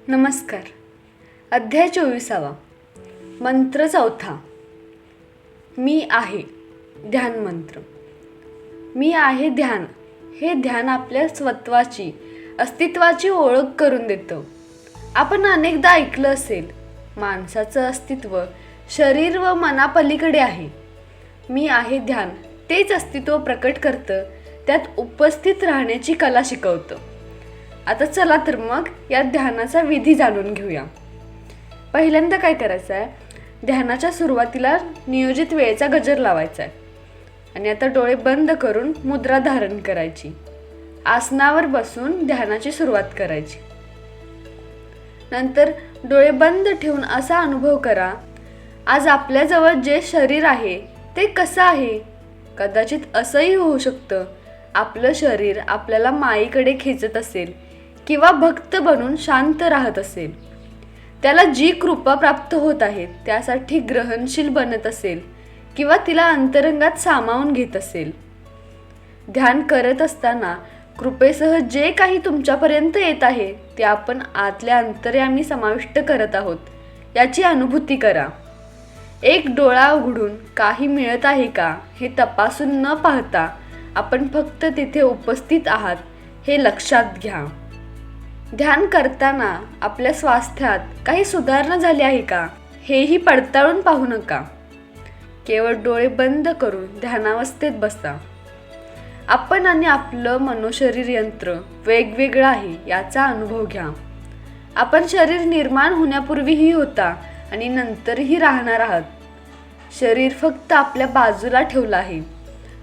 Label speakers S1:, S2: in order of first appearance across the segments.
S1: नमस्कार. अध्याय 24. मंत्र 4. मी आहे. ध्यान मंत्र. मी आहे ध्यान. हे ध्यान आपल्या स्वत्वाची, अस्तित्वाची ओळख करून देतं. आपण अनेकदा ऐकलं असेल, माणसाचं अस्तित्व शरीर व मनापलीकडे आहे. मी आहे ध्यान तेच अस्तित्व प्रकट करतं, त्यात उपस्थित राहण्याची कला शिकवतं. आता चला तर मग या ध्यानाचा विधी जाणून घेऊया. पहिल्यांदा काय करायचं आहे, ध्यानाच्या सुरुवातीला नियोजित वेळेचा गजर लावायचा आहे आणि आता डोळे बंद करून मुद्रा धारण करायची. आसनावर बसून ध्यानाची सुरुवात करायची. नंतर डोळे बंद ठेवून असा अनुभव करा, आज आपल्याजवळ जे शरीर आहे ते कसं आहे. कदाचित असंही होऊ शकतं, आपलं शरीर आपल्याला माईकडे खेचत असेल किंवा भक्त बनून शांत राहत असेल. त्याला जी कृपा प्राप्त होत आहे त्यासाठी ग्रहणशील बनत असेल किंवा तिला अंतरंगात सामावून घेत असेल. ध्यान करत असताना कृपेसह जे काही तुमच्यापर्यंत येत आहे ते आपण आतल्या अंतर्यामी समाविष्ट करत आहोत याची अनुभूती करा. एक डोळा उघडून काही मिळत आहे का हे तपासून न पाहता आपण फक्त तिथे उपस्थित आहात हे लक्षात घ्या. ध्यान करताना आपल्या स्वास्थ्यात काही सुधारणा झाली आहे का हेही पडताळून पाहू नका. केवळ डोळे बंद करून ध्यानावस्थेत बसा. आपण आणि आपलं मनोशरीर यंत्र वेगवेगळं आहे याचा अनुभव घ्या. आपण शरीर निर्माण होण्यापूर्वीही होता आणि नंतरही राहणार आहात. शरीर फक्त आपल्या बाजूला ठेवलं आहे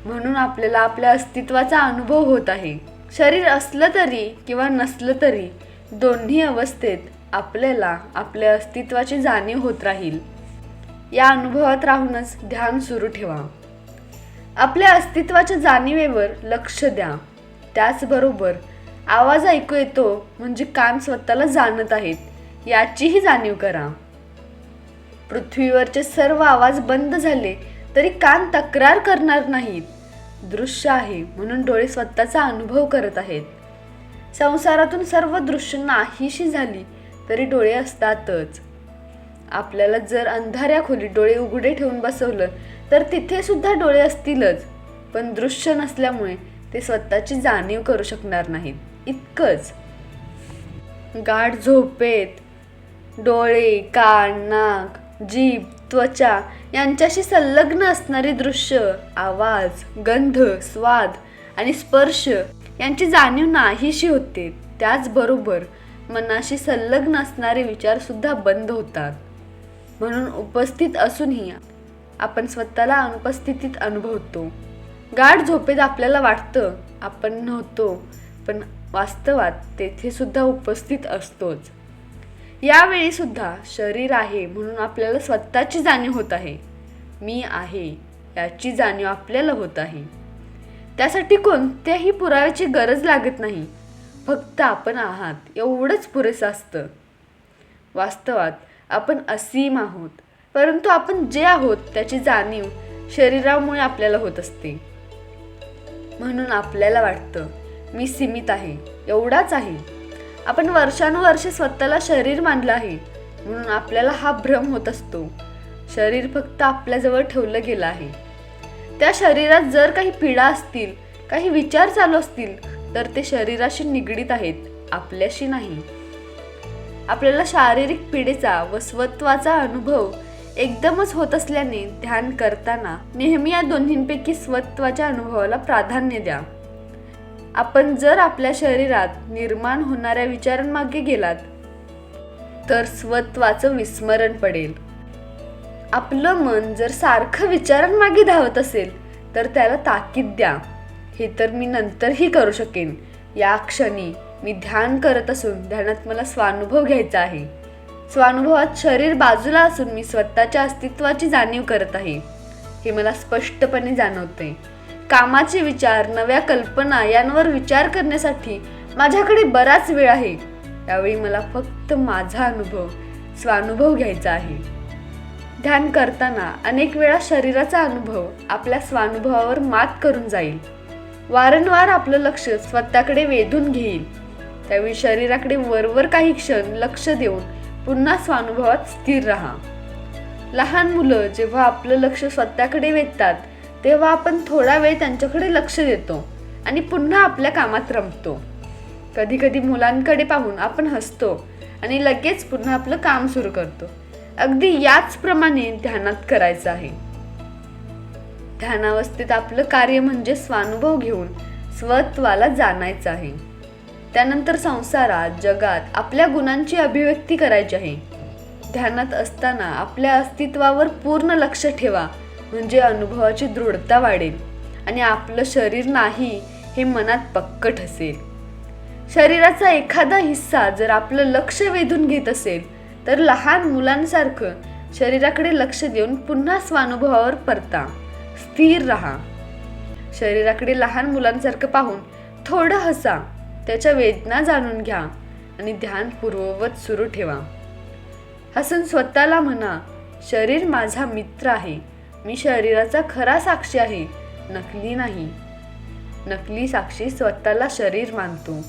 S1: म्हणून आपल्याला आपल्या अस्तित्वाचा अनुभव होत आहे. शरीर असलं तरी किंवा नसलं तरी दोन्ही अवस्थेत आपल्याला आपल्या अस्तित्वाची जाणीव होत राहील. या अनुभवात राहूनच ध्यान सुरू ठेवा. आपल्या अस्तित्वाच्या जाणीवेवर लक्ष द्या. त्याचबरोबर आवाज ऐकू येतो म्हणजे कान स्वतःला जाणत आहेत याचीही जाणीव करा. पृथ्वीवरचे सर्व आवाज बंद झाले तरी कान तक्रार करणार नाहीत. दृश्य आहे म्हणून डोळे स्वतःचा अनुभव करत आहेत. संसारातून सर्व दृश्य नाहीशी झाली तरी डोळे असतातच. आपल्याला जर अंधाऱ्या खोलीत डोळे उघडे ठेवून बसवलं तर तिथे सुद्धा डोळे असतीलच, पण दृश्य नसल्यामुळे ते स्वतःची जाणीव करू शकणार नाहीत. इतकंच. गाढ झोपेत डोळे, कान, नाक, जीभ, त्वचा यांच्याशी संलग्न असणारी दृश्य, आवाज, गंध, स्वाद आणि स्पर्श यांची जाणीव नाहीशी होते. त्याचबरोबर मनाशी संलग्न असणारे विचार सुद्धा बंद होतात. म्हणून उपस्थित असूनही आपण स्वतःला अनुपस्थितीत अनुभवतो. गाढ झोपेत आपल्याला वाटतं आपण नव्हतो, पण वास्तवात तेथे सुद्धा उपस्थित असतोच. यावेळी सुद्धा शरीर आहे म्हणून आपल्याला स्वतःची जाणीव होत आहे. मी आहे याची जाणीव आपल्याला होत आहे. त्यासाठी कोणत्याही पुराव्याची गरज लागत नाही. फक्त आपण आहात एवढंच पुरेसं असतं. वास्तवात आपण असीम आहोत, परंतु आपण जे आहोत त्याची जाणीव शरीरामुळे आपल्याला होत असते. म्हणून आपल्याला वाटतं मी सीमित आहे, एवढाच आहे. आपण वर्षानुवर्षे स्वतःला शरीर मानलं आहे म्हणून आपल्याला हा भ्रम होत असतो. शरीर फक्त आपल्याजवळ ठेवलं गेलं आहे. त्या शरीरात जर काही पीडा असतील, काही विचार चालू असतील तर ते शरीराशी निगडीत आहेत, आपल्याशी नाही. आपल्याला शारीरिक पीडेचा व स्वत्वाचा अनुभव एकदमच होत असल्याने ध्यान करताना नेहमी या दोन्हींपैकी स्वत्वाच्या अनुभवाला प्राधान्य द्या. आपण जर आपल्या शरीरात निर्माण होणाऱ्या विचारांमागे गेलात तर स्वत्वाचं विस्मरण पडेल. आपलं मन जर सारखं विचारांमागे धावत असेल तर त्याला ताकीद द्या, हे तर मी नंतरही करू शकेन. या क्षणी मी ध्यान करत असून ध्यानात मला स्वानुभव घ्यायचा आहे. स्वानुभवात शरीर बाजूला असून मी स्वतःच्या अस्तित्वाची जाणीव करत आहे हे मला स्पष्टपणे जाणवते. कामाचे विचार, नव्या कल्पना यांवर विचार करण्यासाठी माझ्याकडे बराच वेळ आहे. यावेळी मला फक्त माझा अनुभव, स्वानुभव घ्यायचा आहे. ध्यान करताना अनेक वेळा शरीराचा अनुभव आपल्या स्वानुभवावर मात करून जाईल. वारंवार आपलं लक्ष स्वतःकडे वेधून घेईल. त्यावेळी शरीराकडे वरवर काही क्षण लक्ष देऊन पुन्हा स्वानुभवात स्थिर राहा. लहान मुलं जेव्हा आपलं लक्ष स्वतःकडे वेधतात तेव्हा आपण थोडा वेळ त्यांच्याकडे लक्ष देतो आणि पुन्हा आपल्या कामात रमतो. कधी कधी मुलांकडे पाहून आपण हसतो आणि लगेच पुन्हा आपलं काम सुरू करतो. अगदी याचप्रमाणे ध्यानात करायचं आहे. ध्यानावस्थेत आपलं कार्य म्हणजे स्वानुभव घेऊन स्वत्वाला जाणायचं आहे. त्यानंतर संसारात, जगात आपल्या गुणांची अभिव्यक्ती करायची आहे. ध्यानात असताना आपल्या अस्तित्वावर पूर्ण लक्ष ठेवा, म्हणजे अनुभवाची दृढता वाढेल आणि आपलं शरीर नाही हे मनात पक्क ठसेल. शरीराचा एखादा हिस्सा जर आपलं लक्ष वेधून घेत असेल तर लहान मुलांसारखं शरीराकडे लक्ष देऊन पुन्हा स्वानुभवावर परता, स्थिर राहा. शरीराकडे लहान मुलांसारखं पाहून थोडं हसा, त्याच्या वेदना जाणून घ्या आणि ध्यान पूर्ववत सुरू ठेवा. हसून स्वतःला म्हणा, शरीर माझा मित्र आहे, मी शरीराचा खरा साक्षी आहे, नकली नाही. नकली साक्षी स्वतःला शरीर मानतो.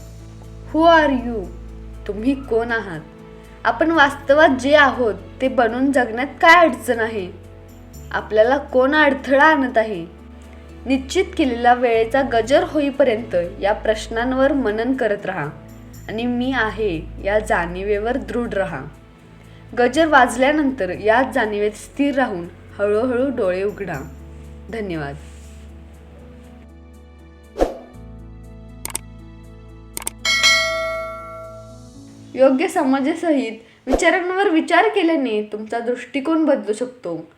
S1: हु आर यू? तुम्ही कोण आहात? आपण वास्तवात जे आहोत ते बनून जगण्यात काय अडचण आहे? आपल्याला कोण अडथळा आणत आहे? निश्चित केलेला वेळेचा गजर होईपर्यंत या प्रश्नांवर मनन करत राहा आणि मी आहे या जाणीवेवर दृढ राहा. गजर वाजल्यानंतर याच जाणीवेत स्थिर राहून हळूहळू डोळे उघडा. धन्यवाद. योग्य समजेसहित विचारांवर विचार केल्याने तुमचा दृष्टिकोन बदलू शकतो.